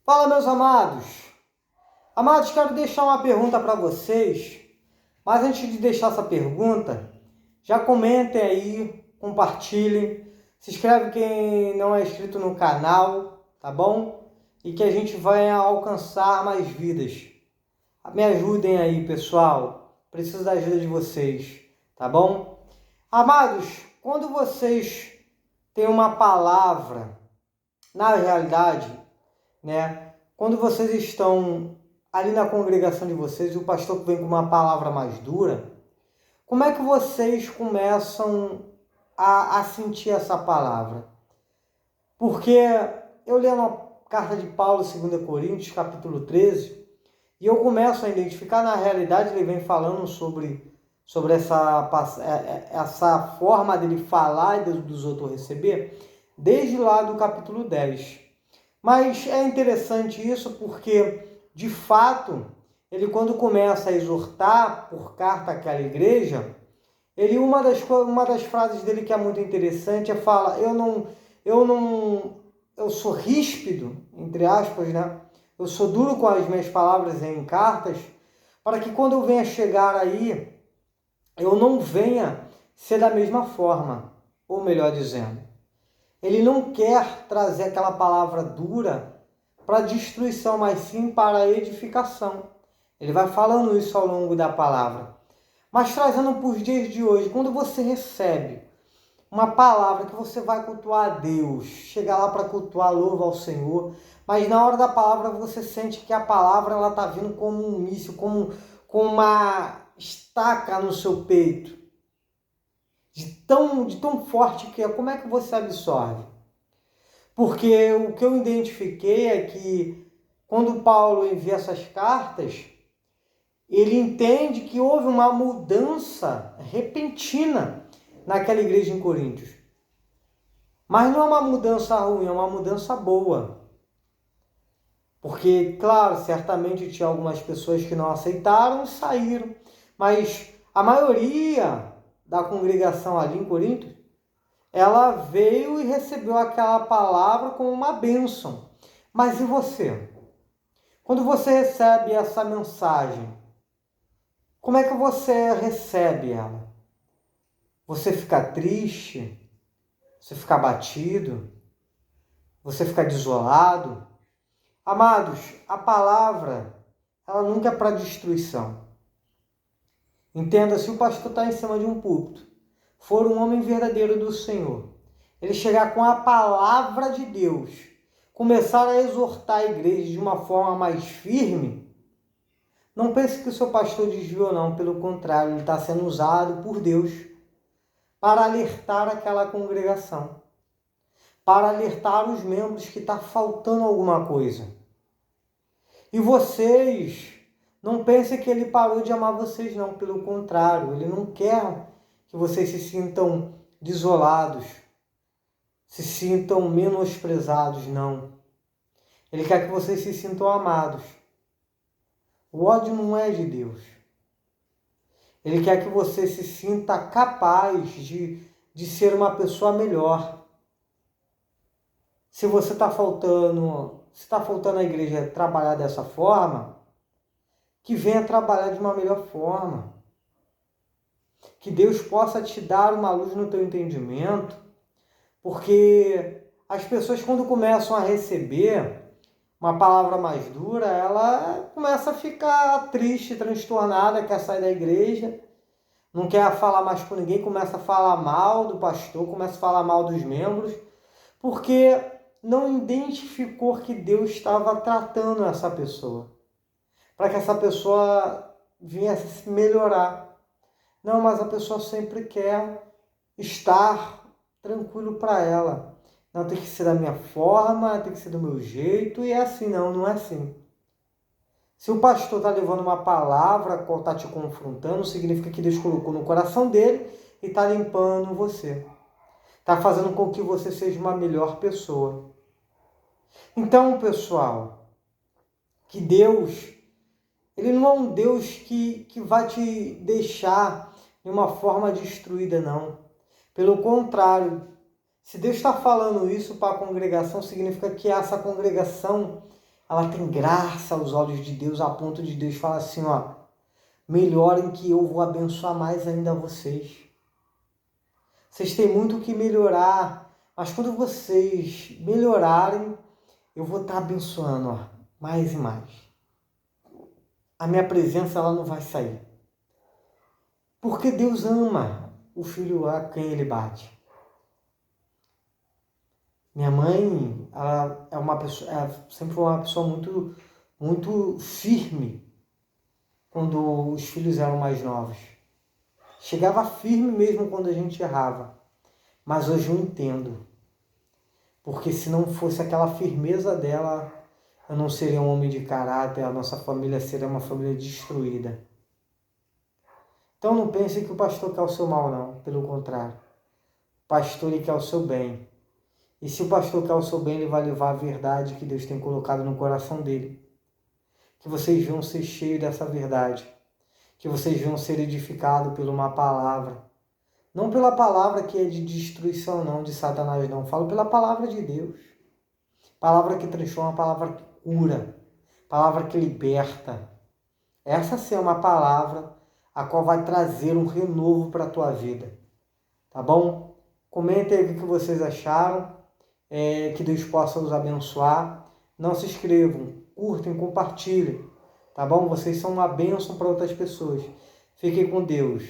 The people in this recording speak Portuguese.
Fala, meus amados. Amados, quero deixar uma pergunta para vocês, mas antes de deixar essa pergunta, já comentem aí, compartilhem, se inscreve quem não é inscrito no canal, tá bom? E que a gente vai alcançar mais vidas. Me ajudem aí, pessoal. Preciso da ajuda de vocês, tá bom? Amados, quando vocês têm uma palavra, na realidade, né? Quando vocês estão ali na congregação de vocês e o pastor vem com uma palavra mais dura, como é que vocês começam a sentir essa palavra? Porque eu leio na carta de Paulo, 2 Coríntios, capítulo 13, e eu começo a identificar, na realidade, ele vem falando sobre essa forma dele falar e dos outros receber, desde lá do capítulo 10. Mas é interessante isso porque, de fato, ele quando começa a exortar por carta àquela igreja, uma das frases dele que é muito interessante fala, eu sou ríspido, entre aspas, né? Eu sou duro com as minhas palavras em cartas, para que quando eu venha chegar aí, eu não venha ser da mesma forma, ou melhor dizendo, ele não quer trazer aquela palavra dura para destruição, mas sim para edificação. Ele vai falando isso ao longo da palavra. Mas trazendo para os dias de hoje, quando você recebe uma palavra que você vai cultuar a Deus, chegar lá para cultuar, louva ao Senhor, mas na hora da palavra você sente que a palavra ela está vindo como um míssil, como uma estaca no seu peito. De tão forte que é, como é que você absorve? Porque o que eu identifiquei é que quando Paulo envia essas cartas, ele entende que houve uma mudança repentina naquela igreja em Coríntios. Mas não é uma mudança ruim, é uma mudança boa. Porque, claro, certamente tinha algumas pessoas que não aceitaram e saíram. Mas a maioria da congregação ali em Corinto, ela veio e recebeu aquela palavra como uma bênção. Mas e você? Quando você recebe essa mensagem, como é que você recebe ela? Você fica triste? Você fica abatido? Você fica desolado? Amados, a palavra, ela nunca é para destruição. Entenda, se o pastor está em cima de um púlpito, for um homem verdadeiro do Senhor, ele chegar com a palavra de Deus, começar a exortar a igreja de uma forma mais firme, não pense que o seu pastor desviou, não. Pelo contrário, ele está sendo usado por Deus para alertar aquela congregação, para alertar os membros que está faltando alguma coisa. E vocês, não pensem que ele parou de amar vocês, não. Pelo contrário, ele não quer que vocês se sintam desolados, se sintam menosprezados, não. Ele quer que vocês se sintam amados. O ódio não é de Deus. Ele quer que você se sinta capaz de ser uma pessoa melhor. Se você está faltando, a igreja trabalhar dessa forma, que venha trabalhar de uma melhor forma. Que Deus possa te dar uma luz no teu entendimento, porque as pessoas quando começam a receber uma palavra mais dura, ela começa a ficar triste, transtornada, quer sair da igreja, não quer falar mais com ninguém, começa a falar mal do pastor, começa a falar mal dos membros, porque não identificou que Deus estava tratando essa pessoa, para que essa pessoa viesse melhorar. Não, mas a pessoa sempre quer estar tranquilo para ela. Não, tem que ser da minha forma, tem que ser do meu jeito, e é assim, não é assim. Se o pastor está levando uma palavra, está te confrontando, significa que Deus colocou no coração dele e está limpando você. Está fazendo com que você seja uma melhor pessoa. Então, pessoal, que Deus, Ele não é um Deus que vai te deixar de uma forma destruída, não. Pelo contrário, se Deus está falando isso para a congregação, significa que essa congregação ela tem graça aos olhos de Deus, a ponto de Deus falar assim, ó, melhorem que eu vou abençoar mais ainda vocês. Vocês têm muito o que melhorar, mas quando vocês melhorarem, eu vou estar abençoando, ó, mais e mais. A minha presença, ela não vai sair. Porque Deus ama o filho a quem ele bate. Minha mãe, ela é uma pessoa, ela sempre foi uma pessoa muito, muito firme quando os filhos eram mais novos. Chegava firme mesmo quando a gente errava. Mas hoje eu entendo. Porque se não fosse aquela firmeza dela, eu não seria um homem de caráter, a nossa família seria uma família destruída. Então não pense que o pastor quer o seu mal, não. Pelo contrário. O pastor, ele quer o seu bem. E se o pastor quer o seu bem, ele vai levar a verdade que Deus tem colocado no coração dele. Que vocês vão ser cheios dessa verdade. Que vocês vão ser edificados por uma palavra. Não pela palavra que é de destruição, não, de Satanás, não. Falo pela palavra de Deus. Palavra que transforma, palavra que cura. Palavra que liberta. Essa sim é uma palavra a qual vai trazer um renovo para a tua vida. Tá bom? Comentem aí o que vocês acharam. Que Deus possa os abençoar. Não se inscrevam, curtem, compartilhem. Tá bom? Vocês são uma bênção para outras pessoas. Fiquem com Deus.